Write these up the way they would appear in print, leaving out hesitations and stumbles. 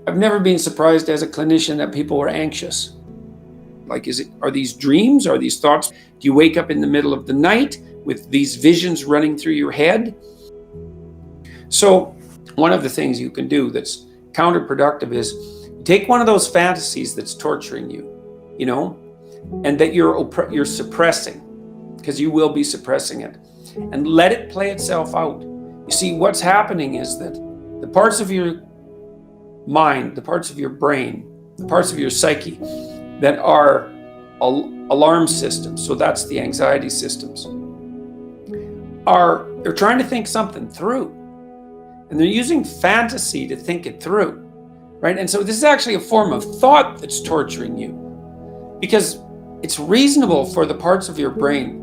I've never been surprised as a clinician that people were anxious. Like, are these dreams? Are these thoughts? Do you wake up in the middle of the night with these visions running through your head? So one of the things you can do that's counterproductive is take one of those fantasies that's torturing you, and that you're suppressing, because you will be suppressing it, and let it play itself out. You see, what's happening is that the parts of your mind, the parts of your brain, the parts of your psyche that are alarm systems, so that's the anxiety systems, they're trying to think something through, and they're using fantasy to think it through, right? And so this is actually a form of thought that's torturing you, because it's reasonable for the parts of your brain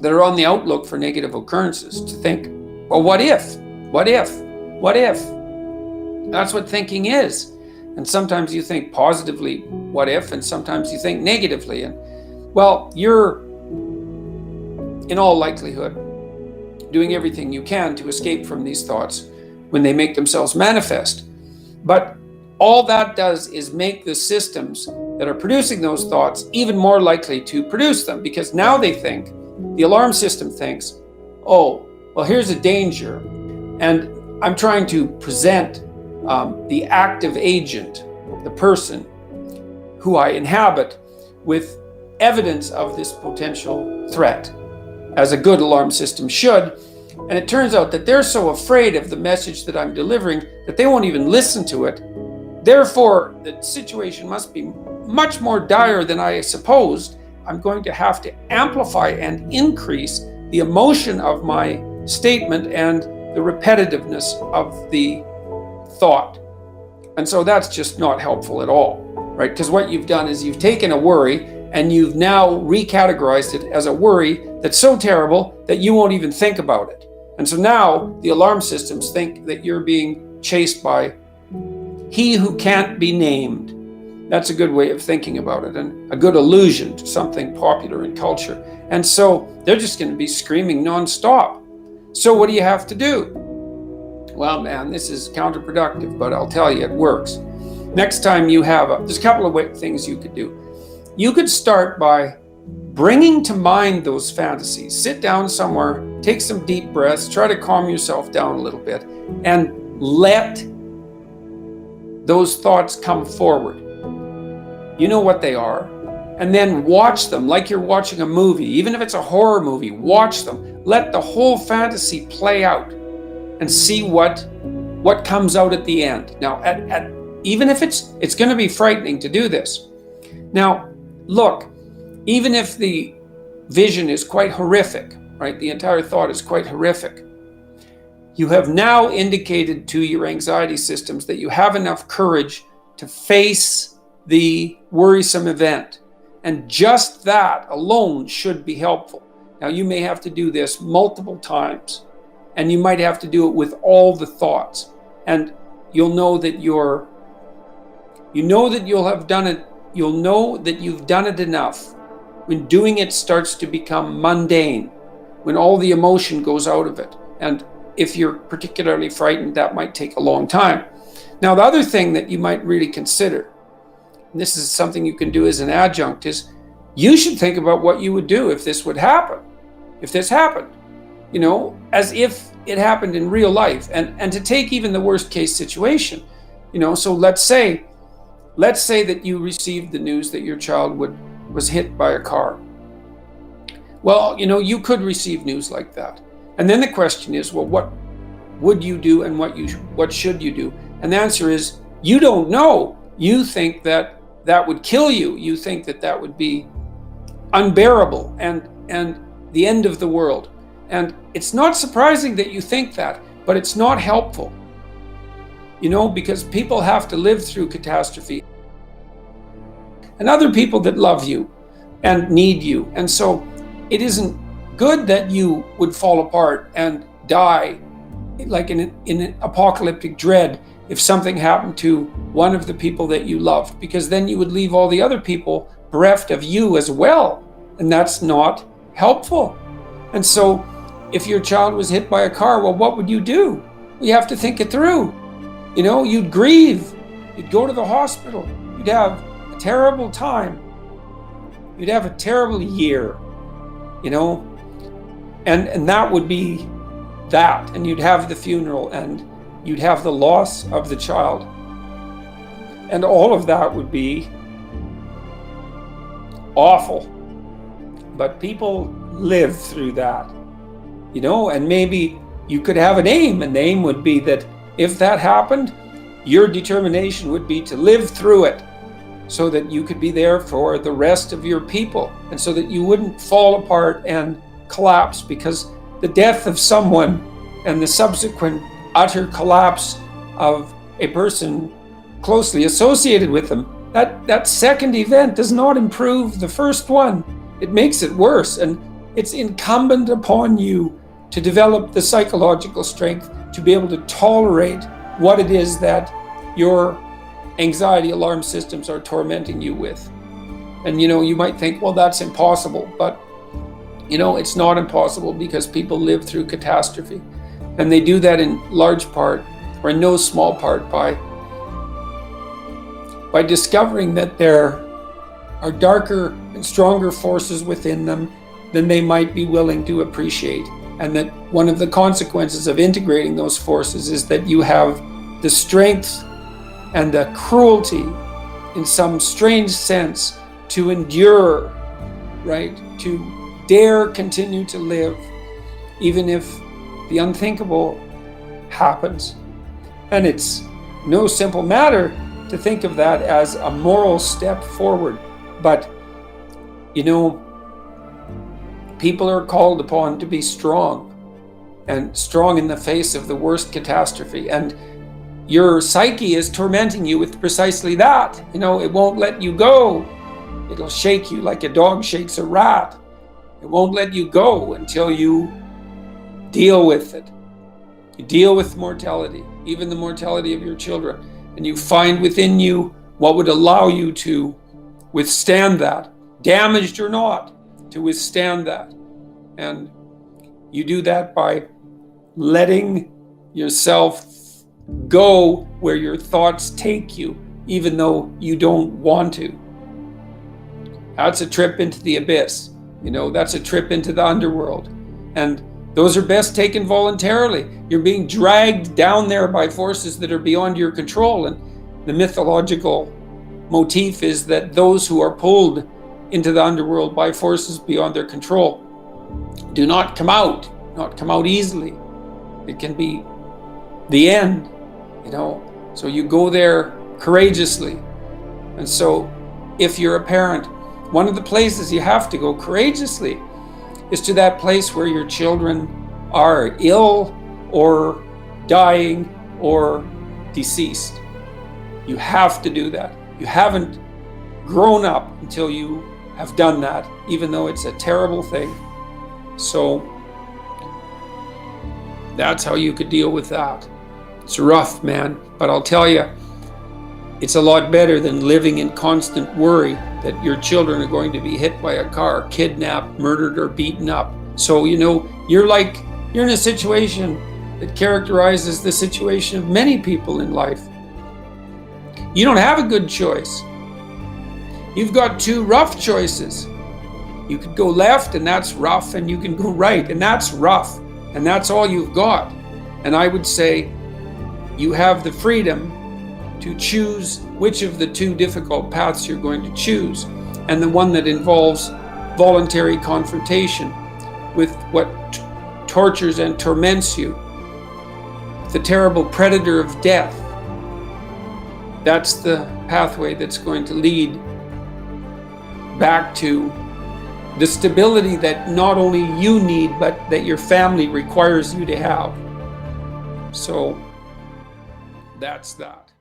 that are on the outlook for negative occurrences to think, well, what if? What if? What if? That's what thinking is. And sometimes you think positively, what if? And sometimes you think negatively. And well, you're in all likelihood doing everything you can to escape from these thoughts when they make themselves manifest. But all that does is make the systems that are producing those thoughts even more likely to produce them, because now they think, the alarm system thinks, oh, well, here's a danger, and I'm trying to present the active agent, the person who I inhabit, with evidence of this potential threat, as a good alarm system should. And it turns out that they're so afraid of the message that I'm delivering that they won't even listen to it. Therefore, the situation must be much more dire than I supposed. I'm going to have to amplify and increase the emotion of my statement and the repetitiveness of the thought. And so that's just not helpful at all, right? Because what you've done is you've taken a worry and you've now recategorized it as a worry that's so terrible that you won't even think about it. And so now the alarm systems think that you're being chased by he who can't be named. That's a good way of thinking about it, and a good allusion to something popular in culture. And so they're just going to be screaming nonstop. So what do you have to do? Well, man, this is counterproductive, but I'll tell you, it works. Next time you have there's a couple of things you could do. You could start by bringing to mind those fantasies. Sit down somewhere, take some deep breaths, try to calm yourself down a little bit, and let those thoughts come forward. You know what they are. And then watch them like you're watching a movie. Even if it's a horror movie, watch them. Let the whole fantasy play out and see what comes out at the end. Now, even if it's going to be frightening to do this. Now, look, even if the vision is quite horrific, right? The entire thought is quite horrific. You have now indicated to your anxiety systems that you have enough courage to face the worrisome event. And just that alone should be helpful. Now, you may have to do this multiple times, and you might have to do it with all the thoughts. And you'll know that you'll have done it. You'll know that you've done it enough when doing it starts to become mundane, when all the emotion goes out of it. And if you're particularly frightened, that might take a long time. Now, the other thing that you might really consider, and this is something you can do as an adjunct, is you should think about what you would do if this would happen. If this happened, as if it happened in real life, and to take even the worst case situation, so let's say that you received the news that your child was hit by a car. Well, you could receive news like that. And then the question is, well, what would you do and what should you do? And the answer is, you don't know. You think that would kill you. You think that would be unbearable and the end of the world. And it's not surprising that you think that, but it's not helpful. Because people have to live through catastrophe. And other people that love you and need you. And so it isn't good that you would fall apart and die like in an apocalyptic dread if something happened to one of the people that you loved, because then you would leave all the other people bereft of you as well. And that's not helpful. And so if your child was hit by a car, well, what would you do? You have to think it through. You'd grieve. You'd go to the hospital. You'd have a terrible time. You'd have a terrible year, you know, and that would be that. And you'd have the funeral, and you'd have the loss of the child. And all of that would be awful. But people live through that, you know, and maybe you could have an aim, and the aim would be that if that happened, your determination would be to live through it so that you could be there for the rest of your people, and so that you wouldn't fall apart and collapse, because the death of someone and the subsequent utter collapse of a person closely associated with them, that second event does not improve the first one. It makes it worse, and it's incumbent upon you to develop the psychological strength to be able to tolerate what it is that your anxiety alarm systems are tormenting you with. And you know, you might think, well, that's impossible, but you know, it's not impossible, because people live through catastrophe, and they do that in large part, or in no small part, by discovering that there are darker and stronger forces within them than they might be willing to appreciate. And that one of the consequences of integrating those forces is that you have the strength and the cruelty, in some strange sense, to endure, right? To dare continue to live, even if the unthinkable happens. And it's no simple matter to think of that as a moral step forward. But, you know, people are called upon to be strong, and strong in the face of the worst catastrophe. And your psyche is tormenting you with precisely that. You know, it won't let you go. It'll shake you like a dog shakes a rat. It won't let you go until you deal with it. You deal with mortality, even the mortality of your children, and you find within you what would allow you to withstand that, damaged or not, to withstand that. And you do that by letting yourself go where your thoughts take you, even though you don't want to. That's a trip into the abyss. You know, that's a trip into the underworld. And those are best taken voluntarily. You're being dragged down there by forces that are beyond your control. And the mythological motif is that those who are pulled into the underworld by forces beyond their control do not come out easily. It can be the end, you know. So you go there courageously. And so if you're a parent, one of the places you have to go courageously is to that place where your children are ill or dying or deceased. You have to do that. You haven't grown up until you have done that, even though it's a terrible thing. So that's how you could deal with that. It's rough, man, but I'll tell you, it's a lot better than living in constant worry that your children are going to be hit by a car, kidnapped, murdered, or beaten up. So, you know, you're in a situation that characterizes the situation of many people in life. You don't have a good choice. You've got two rough choices. You could go left, and that's rough, and you can go right, and that's rough, and that's all you've got. And I would say you have the freedom to choose which of the two difficult paths you're going to choose, and the one that involves voluntary confrontation with what tortures and torments you, the terrible predator of death. That's the pathway that's going to lead back to the stability that not only you need, but that your family requires you to have. So that's that.